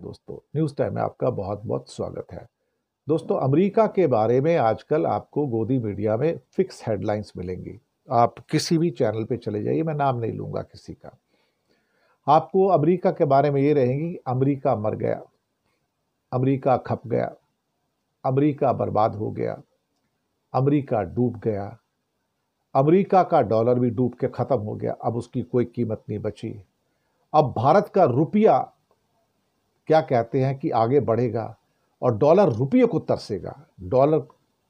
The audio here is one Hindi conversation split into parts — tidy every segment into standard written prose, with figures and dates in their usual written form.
दोस्तों, न्यूज़ टाइम में आपका बहुत-बहुत स्वागत है। दोस्तों, अमेरिका के बारे में आजकल आपको गोदी मीडिया में फिक्स हेडलाइंस मिलेंगी। आप किसी भी चैनल पे चले जाइए, मैं नाम नहीं लूँगा किसी का। आपको अमेरिका के बारे में ये रहेंगी, अमेरिका मर गया, अमेरिका खप गया, अमेरिका बर्बाद हो गया, अमेरिका डूब गया, अमेरिका का डॉलर भी डूब के खत्म हो गया, अब उसकी कोई कीमत नहीं बची। अब भारत का रुपया क्या कहते हैं कि आगे बढ़ेगा और डॉलर रुपये को तरसेगा। डॉलर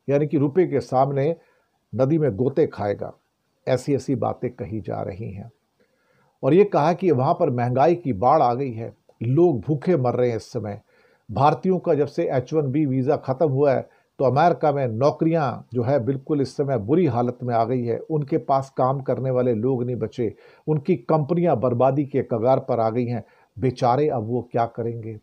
यानी कि रुपये के सामने नदी में गोते खाएगा। ऐसी ऐसी बातें कही जा रही हैं और ये कहा कि वहाँ पर महंगाई की बाढ़ आ गई है, लोग भूखे मर रहे हैं इस समय। भारतीयों का जब से H1B वीज़ा ख़त्म हुआ है तो अमेरिका में नौकरियां जो है बिल्कुल इस समय बुरी हालत में आ गई है। उनके पास काम करने वाले लोग नहीं बचे, उनकी कंपनियां बर्बादी के कगार पर आ गई हैं। बेचारे अब वो क्या करेंगे,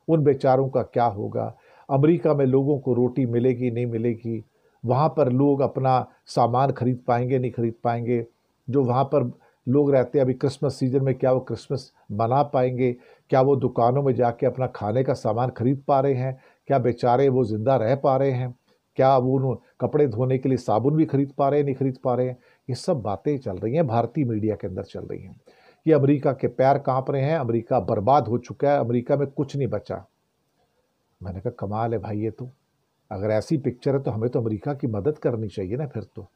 उन बेचारों का क्या होगा। अमेरिका में लोगों को रोटी मिलेगी नहीं मिलेगी, वहाँ पर लोग अपना सामान खरीद पाएंगे नहीं खरीद पाएंगे। जो वहाँ पर लोग रहते हैं अभी क्रिसमस सीजन में, क्या वो क्रिसमस मना पाएंगे, क्या वो दुकानों में जाके अपना खाने का सामान खरीद पा रहे हैं, क्या बेचारे वो जिंदा रह पा रहे हैं, क्या वो कपड़े धोने के लिए साबुन भी खरीद पा रहे हैं नहीं खरीद पा रहे हैं। ये सब बातें चल रही हैं, भारतीय मीडिया के अंदर चल रही हैं। ये अमेरिका के पैर कांप रहे हैं, अमेरिका बर्बाद हो चुका है, अमेरिका में कुछ नहीं बचा। मैंने कहा कमाल है भाई, ये तो अगर ऐसी पिक्चर है तो हमें तो अमेरिका की मदद करनी चाहिए ना। फिर तो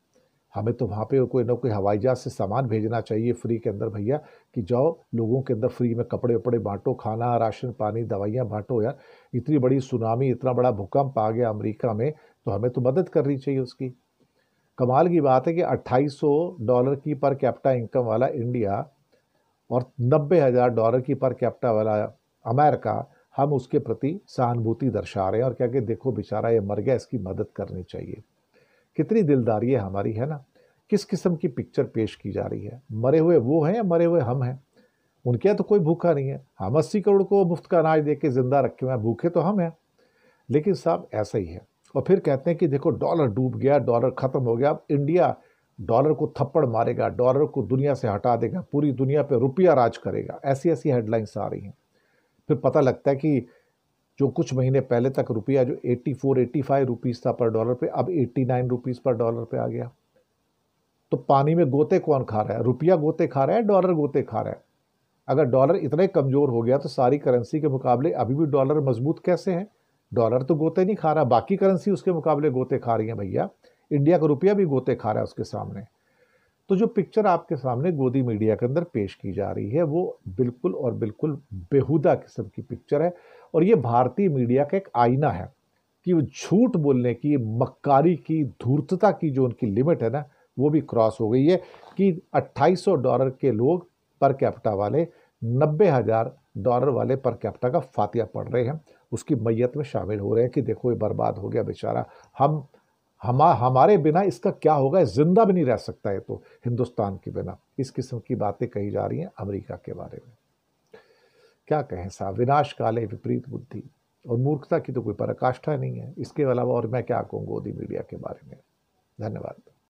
हमें तो वहाँ पे कोई ना कोई हवाई जहाज से सामान भेजना चाहिए फ्री के अंदर भैया, कि जाओ लोगों के अंदर फ्री में कपड़े वपड़े बांटो, खाना राशन पानी दवाइयाँ बांटो। यार इतनी बड़ी सुनामी, इतना बड़ा भूकंप आ गया अमेरिका में, तो हमें तो मदद करनी चाहिए उसकी। कमाल की बात है कि $2800 की पर कैपिटा इनकम वाला इंडिया और $90,000 की पर कैपिटा वाला अमेरिका, हम उसके प्रति सहानुभूति दर्शा रहे हैं और क्या कि देखो बेचारा ये मर गया, इसकी मदद करनी चाहिए। कितनी दिलदारी है हमारी, है ना। किस किस्म की पिक्चर पेश की जा रही है। मरे हुए वो हैं या मरे हुए हम हैं। उनके यहाँ तो कोई भूखा नहीं है, हम 80 करोड़ को मुफ्त का अनाज दे के जिंदा रखे हुए हैं, भूखे तो हम हैं। लेकिन साहब ऐसा ही है। और फिर कहते हैं कि देखो डॉलर डूब गया, डॉलर खत्म हो गया, अब इंडिया डॉलर को थप्पड़ मारेगा, डॉलर को दुनिया से हटा देगा, पूरी दुनिया पे रुपया राज करेगा। ऐसी ऐसी हेडलाइंस आ रही हैं। फिर पता लगता है कि जो कुछ महीने पहले तक रुपया जो 84-85 रुपीस था पर डॉलर पे, अब 89 रुपीस पर डॉलर पे आ गया। तो पानी में गोते कौन खा रहा है, रुपया गोते खा रहा है, डॉलर गोते खा रहा है। अगर डॉलर इतना ही कमजोर हो गया तो सारी करेंसी के मुकाबले अभी भी डॉलर मजबूत कैसे है। डॉलर तो गोते नहीं खा रहा, बाकी करेंसी उसके मुकाबले गोते खा रही है भैया। इंडिया का रुपया भी गोते खा रहा है उसके सामने। तो जो पिक्चर आपके सामने गोदी मीडिया के अंदर पेश की जा रही है वो बिल्कुल और बिल्कुल बेहुदा किस्म की पिक्चर है। और ये भारतीय मीडिया का एक आईना है कि वो झूठ बोलने की, मक्कारी की, धूर्तता की जो उनकी लिमिट है ना, वो भी क्रॉस हो गई है कि $2800 के लोग पर कैपिटा वाले $90,000 वाले पर कैपिटा का फातिया पढ़ रहे हैं, उसकी मैयत में शामिल हो रहे हैं कि देखो ये बर्बाद हो गया बेचारा। हमारे बिना इसका क्या होगा, जिंदा भी नहीं रह सकता है तो हिंदुस्तान के बिना। इस किस्म की बातें कही जा रही हैं अमेरिका के बारे में। क्या कहें साहब, विनाश काले विपरीत बुद्धि, और मूर्खता की तो कोई पराकाष्ठा नहीं है। इसके अलावा और मैं क्या कहूँ गोदी मीडिया के बारे में। धन्यवाद।